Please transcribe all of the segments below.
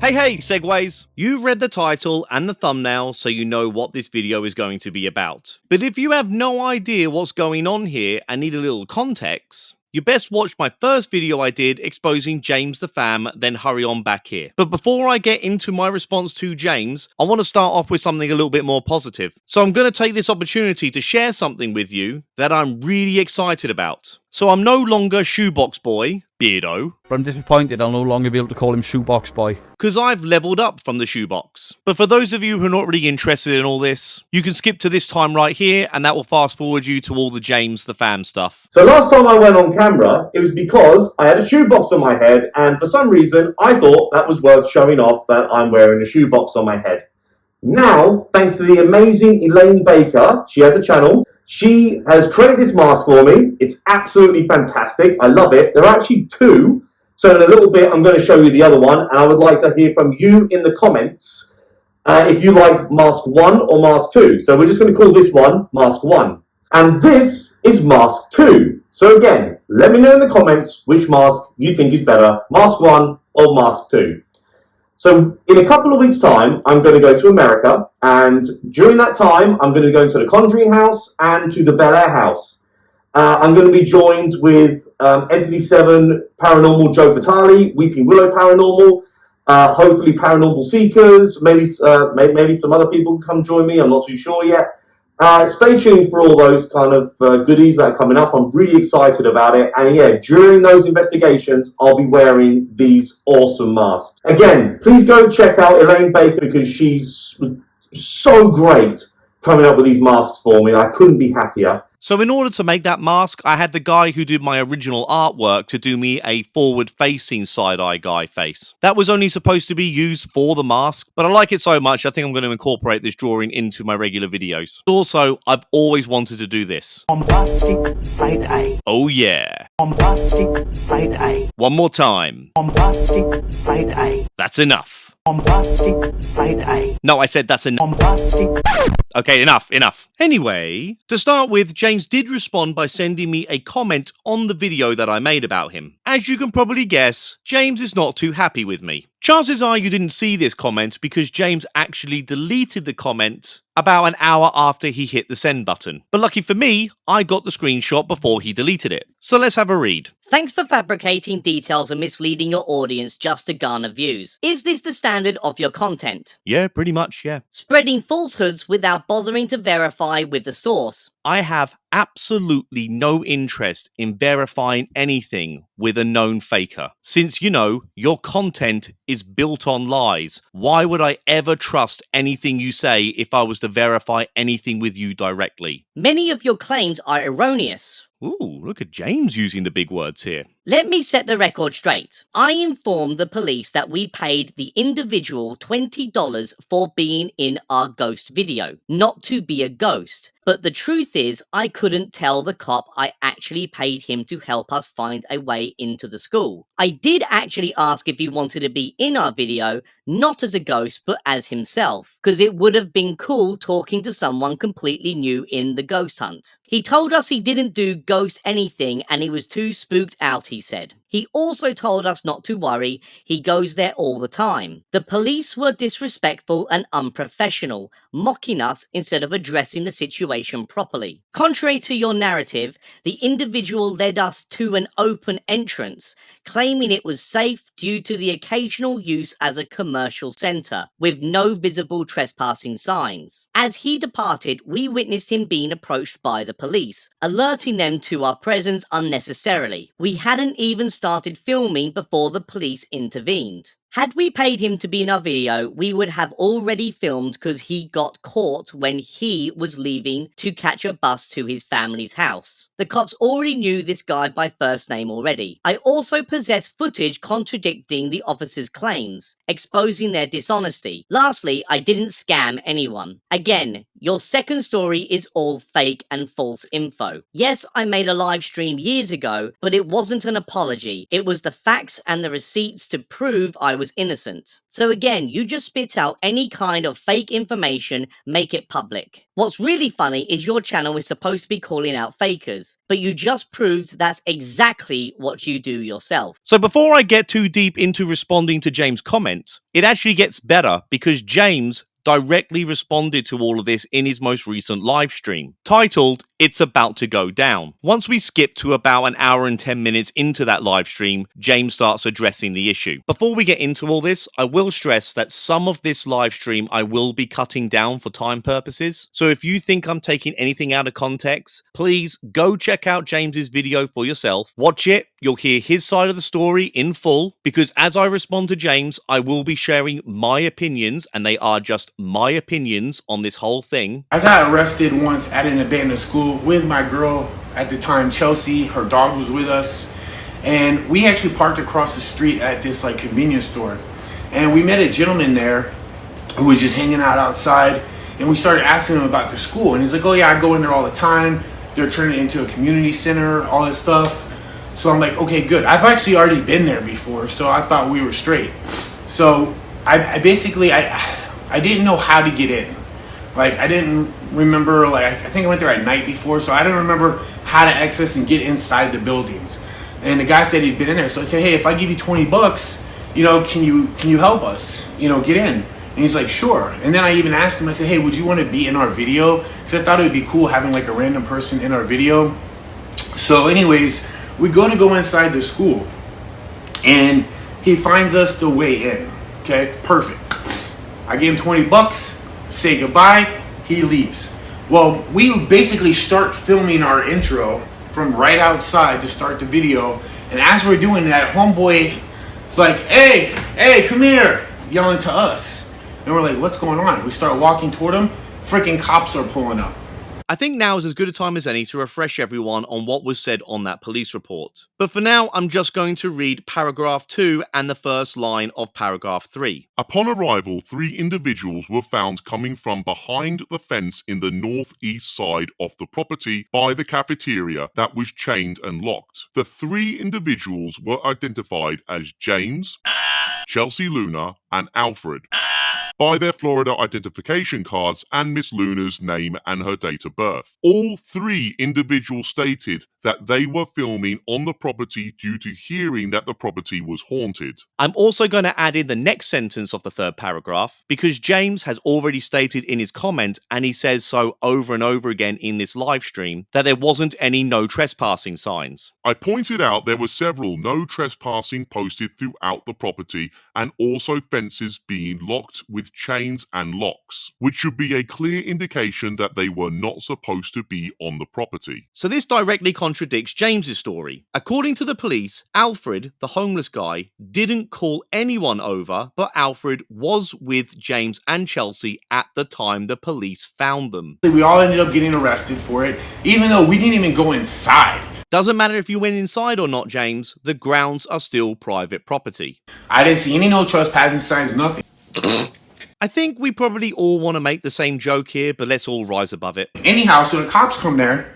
Hey, SEGways! You read the title and the thumbnail, so you know what this video is going to be about. But if you have no idea what's going on here and need a little context, you best watch my first video I did exposing James the Fam, then hurry on back here. But before I get into my response to James, I want to start off with something a little bit more positive. So I'm going to take this opportunity to share something with you that I'm really excited about. So I'm no longer Shoebox Boy, Beardo. But I'm disappointed I'll no longer be able to call him Shoebox Boy. Because I've leveled up from the shoebox. But for those of you who are not really interested in all this, you can skip to this time right here, and that will fast forward you to all the James the Fam stuff. So last time I went on camera, it was because I had a shoebox on my head, and for some reason, I thought that was worth showing off that I'm wearing a shoebox on my head. Now, thanks to the amazing Elaine Baker, she has a channel, she has created this mask for me. It's absolutely fantastic. I love it. There are actually two. So in a little bit, I'm going to show you the other one, and I would like to hear from you in the comments if you like mask 1 or mask 2. So we're just going to call this one mask 1. And this is mask 2. So again, let me know in the comments which mask you think is better, mask 1 or mask 2. So in a couple of weeks' time, I'm going to go to America, and during that time, I'm going to go into the Conjuring House and to the Bel Air House. I'm going to be joined with Entity 7 Paranormal Joe Vitale, Weeping Willow Paranormal, hopefully Paranormal Seekers, maybe some other people can come join me, I'm not too sure yet. Stay tuned for all those kind of goodies that are coming up. I'm really excited about it. And yeah, during those investigations, I'll be wearing these awesome masks. Again, please go check out Elaine Baker because she's so great coming up with these masks for me. I couldn't be happier. So in order to make that mask, I had the guy who did my original artwork to do me a forward-facing side-eye guy face. That was only supposed to be used for the mask, but I like it so much I think I'm going to incorporate this drawing into my regular videos. Also, I've always wanted to do this. Bombastic side-eye. Oh yeah. Bombastic side-eye. One more time. Bombastic side-eye. That's enough. Bombastic side-eye. No, I said that's enough. Bombastic. Okay, enough. Anyway, to start with, James did respond by sending me a comment on the video that I made about him. As you can probably guess, James is not too happy with me. Chances are you didn't see this comment because James actually deleted the comment about an hour after he hit the send button. But lucky for me, I got the screenshot before he deleted it. So let's have a read. Thanks for fabricating details and misleading your audience just to garner views. Is this the standard of your content? Yeah, pretty much, yeah. Spreading falsehoods without bothering to verify with the source. I have absolutely no interest in verifying anything with a known faker. Since, you know, your content is built on lies, why would I ever trust anything you say if I was to verify anything with you directly? Many of your claims are erroneous. Ooh, look at James using the big words here. Let me set the record straight. I informed the police that we paid the individual $20 for being in our ghost video, not to be a ghost. But the truth is, I couldn't tell the cop I actually paid him to help us find a way into the school. I did actually ask if he wanted to be in our video, not as a ghost, but as himself, because it would have been cool talking to someone completely new in the ghost hunt. He told us he didn't do ghost anything and he was too spooked out, he said. He also told us not to worry, he goes there all the time. The police were disrespectful and unprofessional, mocking us instead of addressing the situation properly. Contrary to your narrative, the individual led us to an open entrance, claiming it was safe due to the occasional use as a commercial centre, with no visible trespassing signs. As he departed, we witnessed him being approached by the police, alerting them to our presence unnecessarily. We hadn't even started filming before the police intervened. Had we paid him to be in our video, we would have already filmed because he got caught when he was leaving to catch a bus to his family's house. The cops already knew this guy by first name already. I also possess footage contradicting the officers' claims, exposing their dishonesty. Lastly, I didn't scam anyone. Again, Your second story is all fake and false info. Yes, I made a live stream years ago, but it wasn't an apology. It was the facts and the receipts to prove I was innocent. So again, you just spit out any kind of fake information, make it public. What's really funny is your channel is supposed to be calling out fakers, but you just proved that's exactly what you do yourself. So before I get too deep into responding to James' comment, it actually gets better because James directly responded to all of this in his most recent live stream, titled, "It's About to Go Down." Once we skip to about an hour and 10 minutes into that live stream, James starts addressing the issue. Before we get into all this, I will stress that some of this live stream I will be cutting down for time purposes. So if you think I'm taking anything out of context, please go check out James's video for yourself. Watch it. You'll hear his side of the story in full, because as I respond to James, I will be sharing my opinions, and they are just my opinions on this whole thing. I got arrested once at an abandoned school with my girl at the time, Chelsea. Her dog was with us, and we actually parked across the street at this like convenience store, and we met a gentleman there who was just hanging out outside, and we started asking him about the school, and he's like, "Oh yeah, I go in there all the time. They're turning it into a community center, all this stuff." So I'm like, okay, good. I've actually already been there before, so I thought we were straight. So I basically didn't know how to get in. Like, I didn't remember, like, I think I went there at night before, so I didn't remember how to access and get inside the buildings. And the guy said he'd been in there, so I said, "Hey, if I give you $20, you know, can you help us, you know, get in?" And he's like, "Sure." And then I even asked him, I said, "Hey, would you want to be in our video?" Because I thought it would be cool having like a random person in our video. So anyways, we go inside the school, and he finds us the way in. Okay, perfect. I give him $20, say goodbye, he leaves. Well, we basically start filming our intro from right outside to start the video, and as we're doing that, homeboy is like, hey, come here, yelling to us. And we're like, what's going on? We start walking toward him, freaking cops are pulling up. I think now is as good a time as any to refresh everyone on what was said on that police report. But for now, I'm just going to read paragraph 2 and the first line of paragraph 3. Upon arrival, 3 individuals were found coming from behind the fence in the northeast side of the property by the cafeteria that was chained and locked. The 3 individuals were identified as James, Chelsea Luna, and Alfred by their Florida identification cards and Miss Luna's name and her date of birth. All 3 individuals stated that they were filming on the property due to hearing that the property was haunted. I'm also going to add in the next sentence of the third paragraph, because James has already stated in his comment, and he says so over and over again in this live stream, that there wasn't any no trespassing signs. I pointed out there were several no trespassing posted throughout the property, and also fences being locked with chains and locks, which should be a clear indication that they were not supposed to be on the property. So this directly contradicts James's story. According to the police, Alfred, the homeless guy, didn't call anyone over, but Alfred was with James and Chelsea at the time the police found them. We all ended up getting arrested for it, even though we didn't even go inside. Doesn't matter if you went inside or not, James, the grounds are still private property. I didn't see any no trespassing signs, nothing. I think we probably all want to make the same joke here, but let's all rise above it. Anyhow, so the cops come there,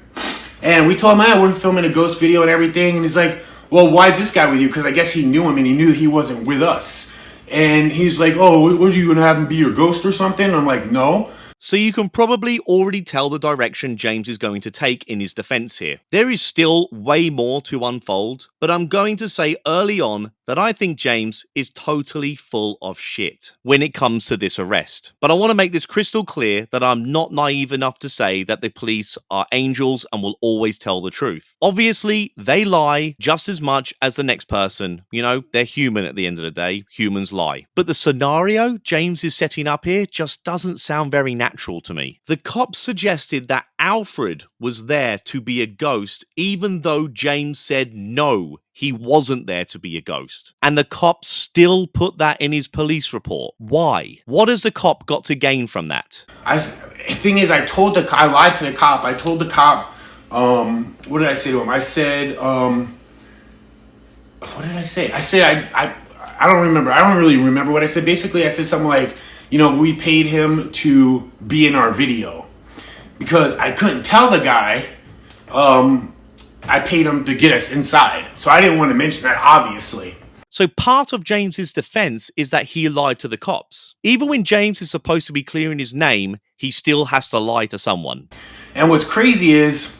and we told him, "Man, we're filming a ghost video and everything," and he's like, "Well, why is this guy with you?" Because I guess he knew him, and he knew he wasn't with us. And he's like, "Oh, what are you going to have him be your ghost or something?" And I'm like, "No." So you can probably already tell the direction James is going to take in his defense here. There is still way more to unfold, but I'm going to say early on that I think James is totally full of shit when it comes to this arrest. But I want to make this crystal clear that I'm not naive enough to say that the police are angels and will always tell the truth. Obviously, they lie just as much as the next person. You know, they're human at the end of the day. Humans lie. But the scenario James is setting up here just doesn't sound very natural to me. The cops suggested that Alfred was there to be a ghost, even though James said no, he wasn't there to be a ghost. And the cop still put that in his police report. Why? What has the cop got to gain from that? The thing is, I lied to the cop. I told the cop, what did I say to him? I said, what did I say? I said, I don't remember. I don't really remember what I said. Basically, I said something like, you know, we paid him to be in our video. because I couldn't tell the guy I paid him to get us inside. So I didn't want to mention that, obviously. So part of James's defense is that he lied to the cops. Even when James is supposed to be clearing his name, he still has to lie to someone. And what's crazy is,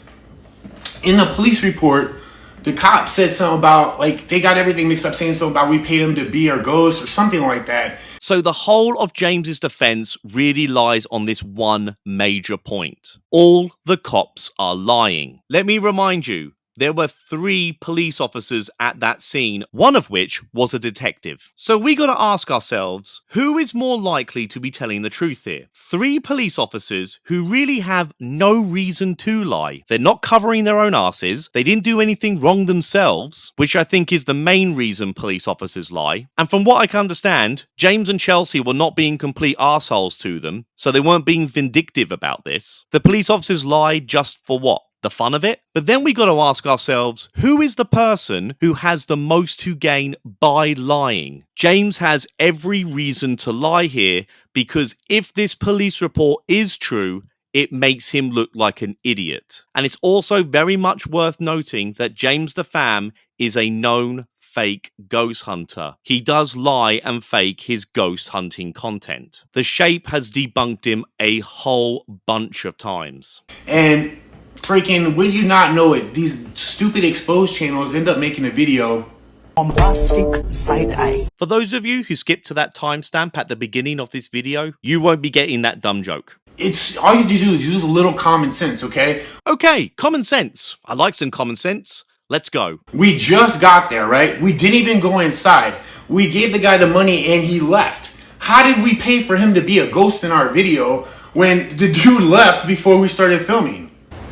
in the police report, the cop said something about, like, they got everything mixed up, saying something about we paid him to be our ghost or something like that. So the whole of James's defense really lies on this one major point. All the cops are lying. Let me remind you, there were 3 police officers at that scene, one of which was a detective. So we gotta ask ourselves, who is more likely to be telling the truth here? 3 police officers who really have no reason to lie. They're not covering their own asses, they didn't do anything wrong themselves, which I think is the main reason police officers lie. And from what I can understand, James and Chelsea were not being complete arseholes to them, so they weren't being vindictive about this. The police officers lied just for what? The fun of it? But then we got to ask ourselves, who is the person who has the most to gain by lying? James has every reason to lie here, because if this police report is true, it makes him look like an idiot. And it's also very much worth noting that James the Fam is a known fake ghost hunter. He does lie and fake his ghost hunting content. The Shape has debunked him a whole bunch of times. And freaking, would you not know it, these stupid exposed channels end up making a video. Bombastic side eye. For those of you who skipped to that timestamp at the beginning of this video, you won't be getting that dumb joke. It's all you do is use a little common sense, okay? Okay, common sense. I like some common sense. Let's go. We just got there, right? We didn't even go inside. We gave the guy the money and he left. How did we pay for him to be a ghost in our video when the dude left before we started filming?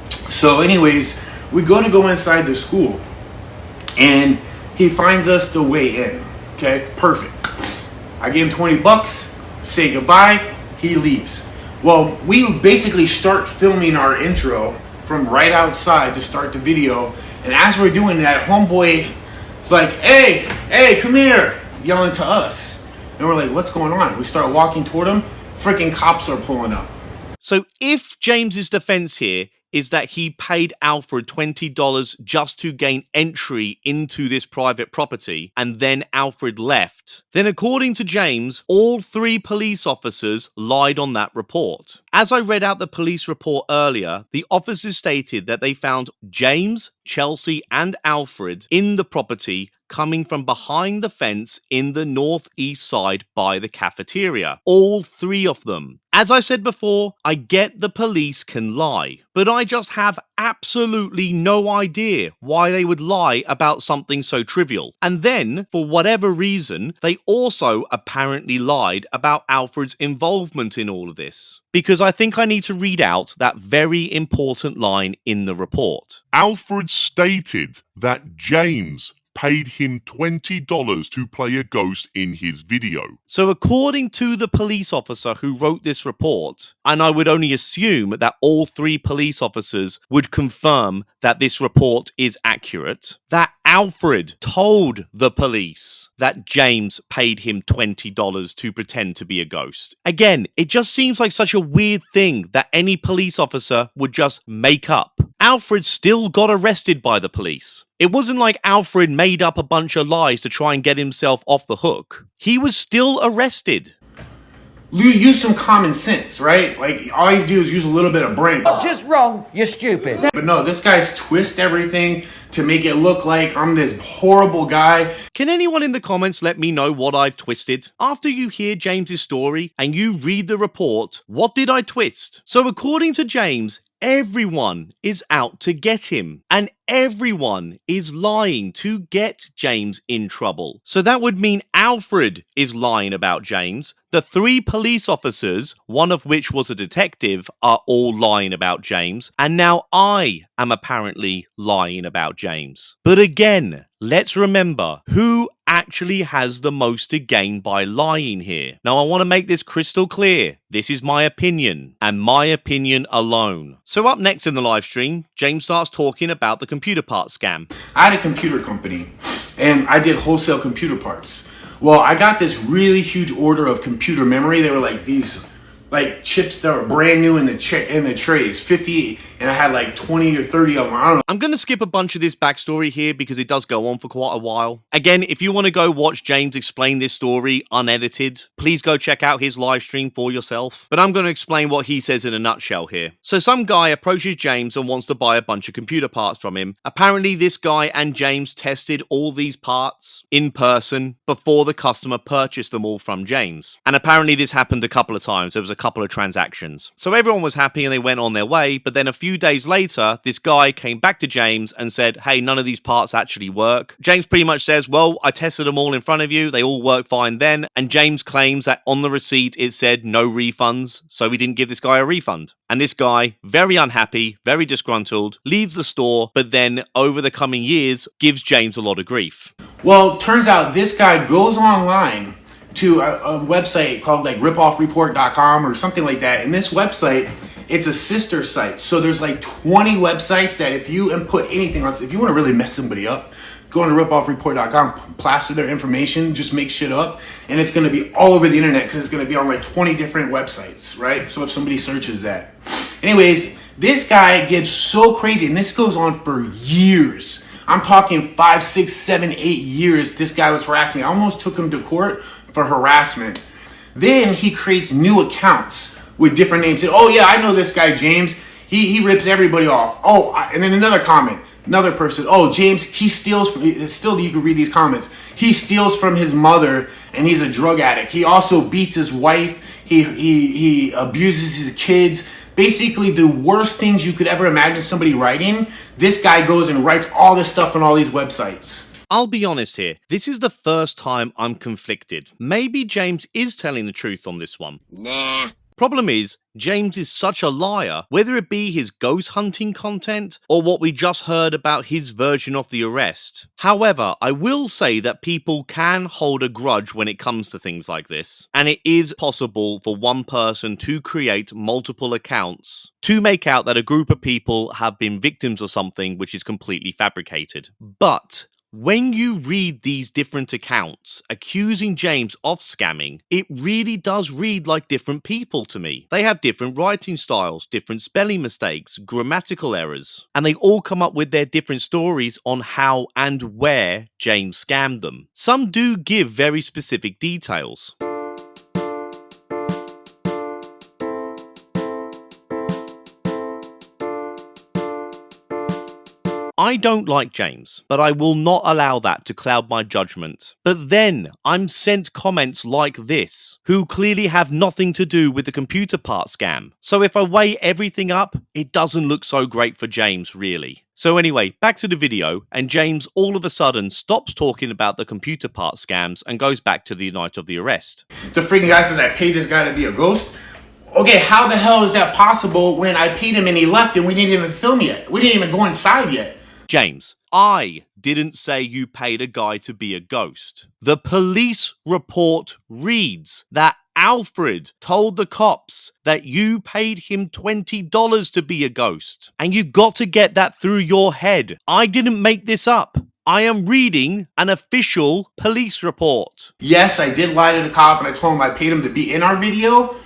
So anyways, we go inside the school and he finds us the way in. Okay, perfect. I give him 20 bucks, say goodbye, he leaves. Well, we basically start filming our intro from right outside to start the video. And as we're doing that, homeboy is like, hey, come here, yelling to us. And we're like, what's going on? We start walking toward him, freaking cops are pulling up. So if James's defense here is that he paid Alfred $20 just to gain entry into this private property, and then Alfred left, then according to James, all 3 police officers lied on that report. As I read out the police report earlier, the officers stated that they found James, Chelsea, and Alfred in the property coming from behind the fence in the northeast side by the cafeteria. All 3 of them. As I said before, I get the police can lie, but I just have absolutely no idea why they would lie about something so trivial. And then, for whatever reason, they also apparently lied about Alfred's involvement in all of this. Because I think I need to read out that very important line in the report. Alfred stated that James paid him $20 to play a ghost in his video. So according to the police officer who wrote this report, and I would only assume that all 3 police officers would confirm that this report is accurate, that Alfred told the police that James paid him $20 to pretend to be a ghost. Again, it just seems like such a weird thing that any police officer would just make up. Alfred still got arrested by the police. It wasn't like Alfred made up a bunch of lies to try and get himself off the hook. He was still arrested. You use some common sense, right? Like, all you do is use a little bit of brain. Just wrong, you're stupid. But no, this guy's twist everything to make it look like I'm this horrible guy. Can anyone in the comments let me know what I've twisted? After you hear James's story and you read the report, what did I twist? So according to James, everyone is out to get him, and everyone is lying to get James in trouble. So that would mean Alfred is lying about James. The 3 police officers, one of which was a detective, are all lying about James, and now I am apparently lying about James. But again, let's remember who actually has the most to gain by lying here. Now, I want to make this crystal clear. This is my opinion, and my opinion alone. So up next in the live stream, James starts talking about the computer parts scam. I had a computer company, and I did wholesale computer parts. Well, I got this really huge order of computer memory. They were like these like chips that were brand new in the trays, 50, and I had like 20 or 30 of them. I don't know. I'm going to skip a bunch of this backstory here because it does go on for quite a while. Again, if you want to go watch James explain this story unedited, please go check out his live stream for yourself. But I'm going to explain what he says in a nutshell here. So some guy approaches James and wants to buy a bunch of computer parts from him. Apparently this guy and James tested all these parts in person before the customer purchased them all from James. And apparently this happened a couple of times. There was a couple of transactions. So everyone was happy and they went on their way. But then a few days later, this guy came back to James and said, hey, none of these parts actually work. James pretty much says, well, I tested them all in front of you. They all work fine then. And James claims that on the receipt, it said no refunds. So we didn't give this guy a refund. And this guy, very unhappy, very disgruntled, leaves the store, but then over the coming years, gives James a lot of grief. Well, turns out this guy goes online to a website called like ripoffreport.com or something like that. And this website, it's a sister site. So there's like 20 websites that if you input anything on, if you want to really mess somebody up, go on to ripoffreport.com, plaster their information, just make shit up, and it's going to be all over the internet because it's going to be on like 20 different websites, right? So if somebody searches that. Anyways, this guy gets so crazy, and this goes on for years. I'm talking 5, 6, 7, 8 years. This guy was harassing me. I almost took him to court for harassment. Then he creates new accounts with different names. Oh yeah, I know this guy James. He rips everybody off. Oh, and then another comment. Another person, oh, James, he steals from, still you can read these comments. He steals from his mother and he's a drug addict. He also beats his wife. He abuses his kids. Basically the worst things you could ever imagine somebody writing. This guy goes and writes all this stuff on all these websites. I'll be honest here. This is the first time I'm conflicted. Maybe James is telling the truth on this one. Nah. Problem is, James is such a liar, whether it be his ghost hunting content or what we just heard about his version of the arrest. However, I will say that people can hold a grudge when it comes to things like this, and it is possible for one person to create multiple accounts to make out that a group of people have been victims of something which is completely fabricated. But when you read these different accounts accusing James of scamming, it really does read like different people to me. They have different writing styles, different spelling mistakes, grammatical errors, and they all come up with their different stories on how and where James scammed them. Some do give very specific details. I don't like James, but I will not allow that to cloud my judgment. But then I'm sent comments like this, who clearly have nothing to do with the computer part scam. So if I weigh everything up, it doesn't look so great for James, really. So anyway, back to the video, and James all of a sudden stops talking about the computer part scams and goes back to the night of the arrest. The freaking guy says I paid this guy to be a ghost. Okay, how the hell is that possible when I paid him and he left and we didn't even film yet? We didn't even go inside yet. James, I didn't say you paid a guy to be a ghost. The police report reads that Alfred told the cops that you paid him $20 to be a ghost. And you got to get that through your head. I didn't make this up. I am reading an official police report. Yes, I did lie to the cop and I told him I paid him to be in our video,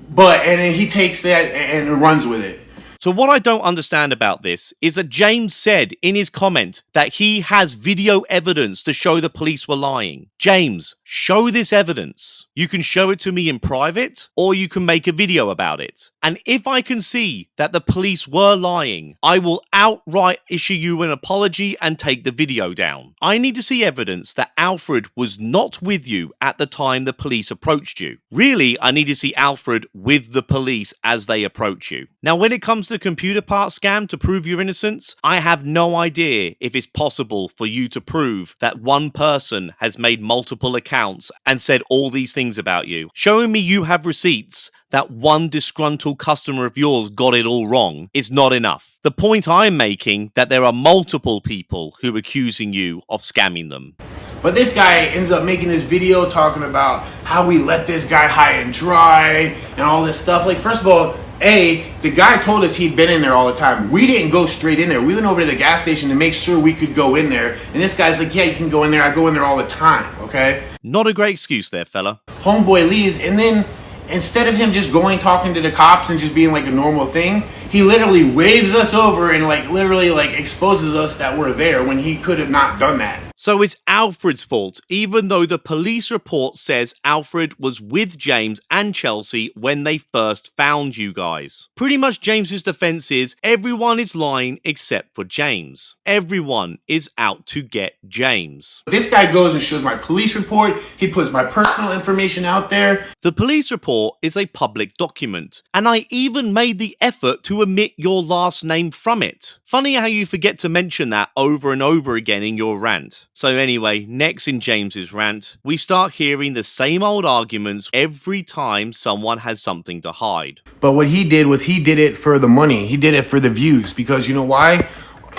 and then he takes that and runs with it. So what I don't understand about this is that James said in his comment that he has video evidence to show the police were lying. James, show this evidence. You can show it to me in private, or you can make a video about it. And if I can see that the police were lying, I will outright issue you an apology and take the video down. I need to see evidence that Alfred was not with you at the time the police approached you. Really, I need to see Alfred with the police as they approach you. Now, when it comes to the computer part scam to prove your innocence, I have no idea if it's possible for you to prove that one person has made multiple accounts and said all these things about you. Showing me you have receipts that one disgruntled customer of yours got it all wrong is not enough. The point I'm making that there are multiple people who are accusing you of scamming them. But this guy ends up making this video talking about how we let this guy high and dry and all this stuff. Like, first of all, the guy told us he'd been in there all the time. We didn't go straight in there. We went over to the gas station to make sure we could go in there. And this guy's like, yeah, you can go in there. I go in there all the time, okay? Not a great excuse there, fella. Homeboy leaves, and then instead of him just going talking to the cops and just being like a normal thing, he literally waves us over and like literally like exposes us that we're there when he could have not done that. So it's Alfred's fault, even though the police report says Alfred was with James and Chelsea when they first found you guys. Pretty much James's defense is everyone is lying except for James. Everyone is out to get James. This guy goes and shows my police report. He puts my personal information out there. The police report is a public document, and I even made the effort to omit your last name from it. Funny how you forget to mention that over and over again in your rant. So anyway, next in James's rant, we start hearing the same old arguments every time someone has something to hide. But what he did was he did it for the money. He did it for the views, because you know why?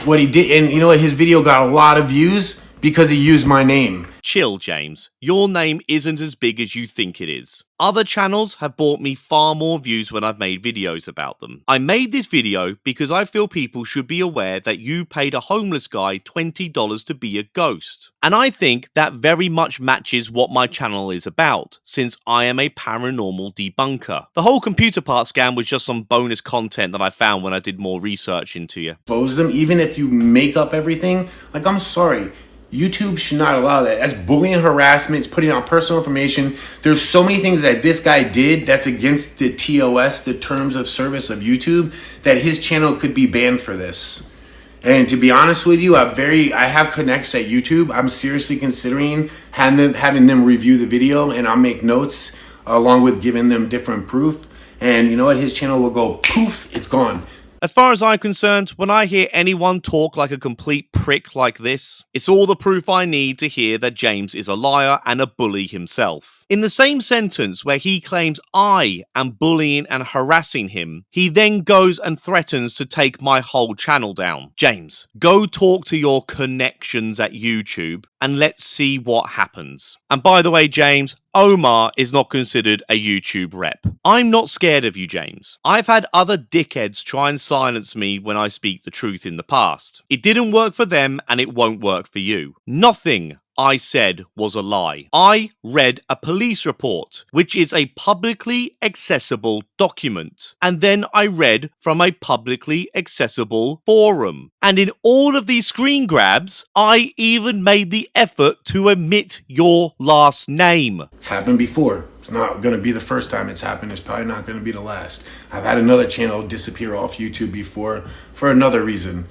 What he did, and you know what, his video got a lot of views because he used my name. Chill, James. Your name isn't as big as you think it is. Other channels have brought me far more views when I've made videos about them. I made this video because I feel people should be aware that you paid a homeless guy $20 to be a ghost. And I think that very much matches what my channel is about, since I am a paranormal debunker. The whole computer part scam was just some bonus content that I found when I did more research into you. Expose them, even if you make up everything. Like, I'm sorry. YouTube should not allow that. That's bullying, harassment, it's putting out personal information. There's so many things that this guy did that's against the TOS, the terms of service of YouTube, that his channel could be banned for this. And to be honest with you, I have connects at YouTube. I'm seriously considering having them review the video, and I'll make notes along with giving them different proof. And you know what? His channel will go poof, it's gone. As far as I'm concerned, when I hear anyone talk like a complete prick like this, it's all the proof I need to hear that James is a liar and a bully himself. In the same sentence where he claims I am bullying and harassing him, he then goes and threatens to take my whole channel down. James, go talk to your connections at YouTube and let's see what happens. And by the way, James, Omar is not considered a YouTube rep. I'm not scared of you, James. I've had other dickheads try and silence me when I speak the truth in the past. It didn't work for them and it won't work for you. Nothing I said was a lie. I read a police report, which is a publicly accessible document. And then I read from a publicly accessible forum. And in all of these screen grabs, I even made the effort to omit your last name. It's happened before. It's not going to be the first time it's happened. It's probably not going to be the last. I've had another channel disappear off YouTube before for another reason.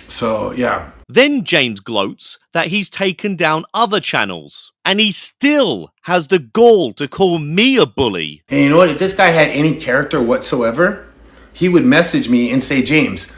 So, yeah. Then James gloats that he's taken down other channels, and he still has the gall to call me a bully. And you know what? If this guy had any character whatsoever, he would message me and say, James,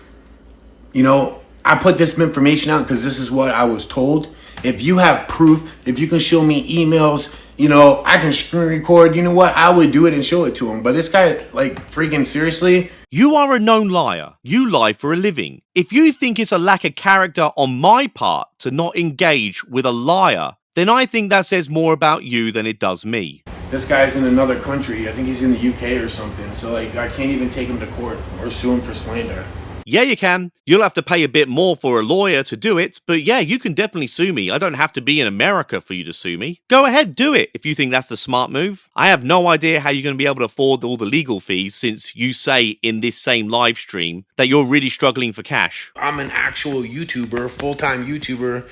you know, I put this information out because this is what I was told. If you have proof, if you can show me emails, you know, I can screen record, you know what? I would do it and show it to him. But this guy, like, freaking seriously? You are a known liar. You lie for a living. If you think it's a lack of character on my part to not engage with a liar, then I think that says more about you than it does me. This guy's in another country. I think he's in the UK or something. So, like, I can't even take him to court or sue him for slander. Yeah, you can. You'll have to pay a bit more for a lawyer to do it, but yeah, you can definitely sue me. I don't have to be in America for you to sue me. Go ahead, do it if you think that's the smart move. I have no idea how you're going to be able to afford all the legal fees since you say in this same live stream that you're really struggling for cash. I'm an actual YouTuber, full-time YouTuber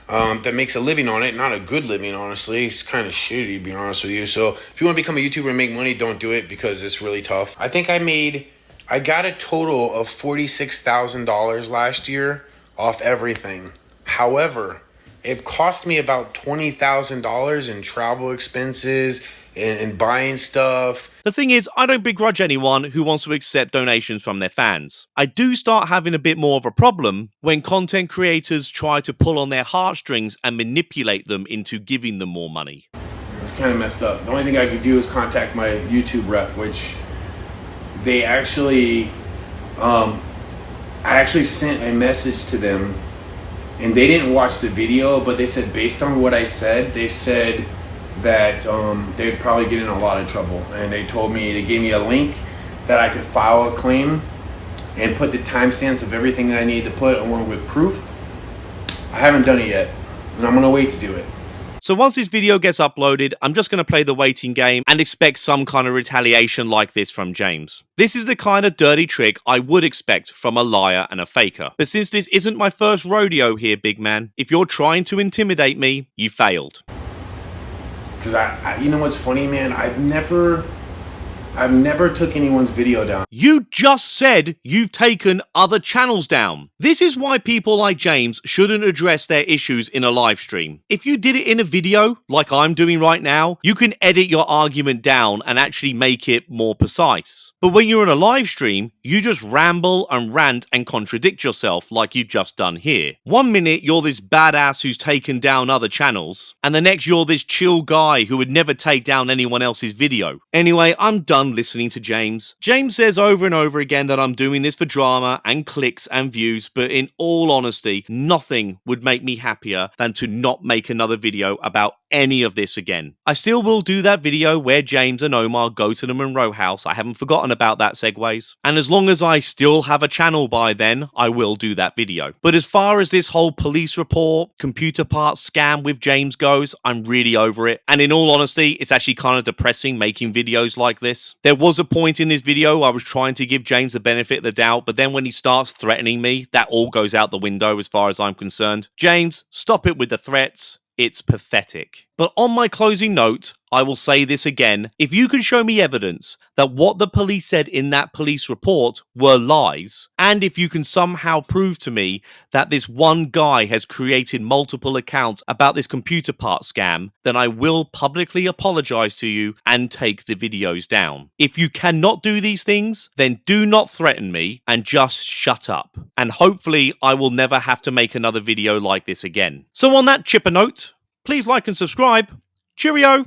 that makes a living on it. Not a good living, honestly. It's kind of shitty, to be honest with you. So if you want to become a YouTuber and make money, don't do it because it's really tough. I think I got a total of $46,000 last year off everything. However, it cost me about $20,000 in travel expenses and buying stuff. The thing is, I don't begrudge anyone who wants to accept donations from their fans. I do start having a bit more of a problem when content creators try to pull on their heartstrings and manipulate them into giving them more money. It's kind of messed up. The only thing I could do is contact my YouTube rep, which they actually, I actually sent a message to them, and they didn't watch the video, but they said based on what I said, they said that they'd probably get in a lot of trouble. And they gave me a link that I could file a claim and put the timestamps of everything that I need to put along with proof. I haven't done it yet, and I'm gonna wait to do it. So once this video gets uploaded, I'm just going to play the waiting game and expect some kind of retaliation like this from James. This is the kind of dirty trick I would expect from a liar and a faker. But since this isn't my first rodeo here, big man, if you're trying to intimidate me, you failed. Because I you know what's funny, man? I've never took anyone's video down. You just said you've taken other channels down. This is why people like James shouldn't address their issues in a live stream. If you did it in a video, like I'm doing right now, you can edit your argument down and actually make it more precise. But when you're in a live stream, you just ramble and rant and contradict yourself like you've just done here. 1 minute you're this badass who's taken down other channels, and the next you're this chill guy who would never take down anyone else's video. Anyway, I'm done listening to James. James says over and over again that I'm doing this for drama and clicks and views, but in all honesty, nothing would make me happier than to not make another video about any of this again. I still will do that video where James and Omar go to the Monroe house. I haven't forgotten about that, SEGways. And as long as I still have a channel by then, I will do that video. But as far as this whole police report, computer parts scam with James goes, I'm really over it. And in all honesty, it's actually kind of depressing making videos like this. There was a point in this video I was trying to give James the benefit of the doubt, but then when he starts threatening me, that all goes out the window as far as I'm concerned. James, stop it with the threats. It's pathetic. But on my closing note, I will say this again. If you can show me evidence that what the police said in that police report were lies, and if you can somehow prove to me that this one guy has created multiple accounts about this computer part scam, then I will publicly apologize to you and take the videos down. If you cannot do these things, then do not threaten me and just shut up. And hopefully I will never have to make another video like this again. So on that chipper note, please like and subscribe. Cheerio!